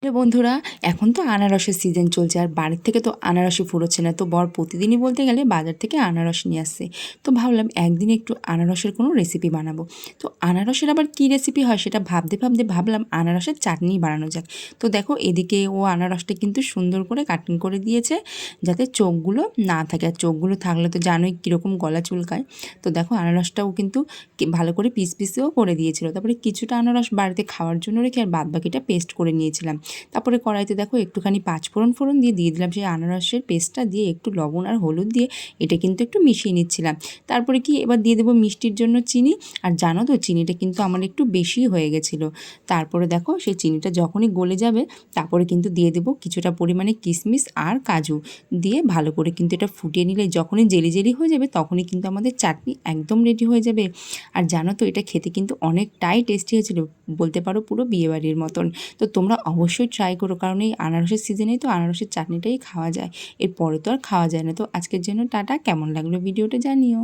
বন্ধুরা, এখন তো আনারসের সিজন চলছে আর বাড়ির থেকে তো আনারসই ফুরোচ্ছে না। তো বর প্রতিদিনই বলতে গেলে বাজার থেকে আনারস নিয়ে আসছে। তো ভাবলাম একদিন একটু আনারসের কোনো রেসিপি বানাবো। তো আনারসের আবার কী রেসিপি হয় সেটা ভাবতে ভাবতে ভাবলাম আনারসের চাটনি বানানো যাক। তো দেখো এদিকে ও আনারসটা কিন্তু সুন্দর করে কাটিং করে দিয়েছে যাতে চোখগুলো না থাকে, আর চোখগুলো থাকলে তো জানোই কীরকম গলা চুলকায়। তো দেখো আনারসটাও কিন্তু ভালো করে পিস পিসেও করে দিয়েছিল। তারপরে কিছুটা আনারস বাড়িতে খাওয়ার জন্য রেখে আর বাদবাকিটা পেস্ট করে নিয়েছিলাম। তারপরে কড়াইতে দেখো একটুখানি পাঁচফোড়ন দিয়ে দিলাম সেই আনারসের পেস্টটা, দিয়ে একটু লবণ আর হলুদ দিয়ে এটা কিন্তু একটু মিশিয়ে নিচ্ছিলাম। তারপরে কি এবার দিয়ে দেবো মিষ্টির জন্য চিনি। আর জানো তো চিনিটা কিন্তু আমার একটু বেশি হয়ে গেছিলো। তারপরে দেখো সেই চিনিটা যখনই গলে যাবে তারপরে কিন্তু দিয়ে দেবো কিছুটা পরিমাণে কিশমিশ আর কাজু দিয়ে ভালো করে কিন্তু এটা ফুটিয়ে নিলে যখনই জেলি জেলি হয়ে যাবে তখনই কিন্তু আমাদের চাটনি একদম রেডি হয়ে যাবে। আর জানো তো এটা খেতে কিন্তু অনেকটাই টেস্টি হয়েছিল, বলতে পারো পুরো বিয়েবাড়ির মতন। তো তোমরা অবশ্যই ট্রাই করো, কারণ এই আনারসের সিজনেই তো আনারসের চাটনিটাই খাওয়া যায়, এরপরে তো আর খাওয়া যায় না। তো আজকের জন্য টাটা। কেমন লাগলো ভিডিওটা জানিও।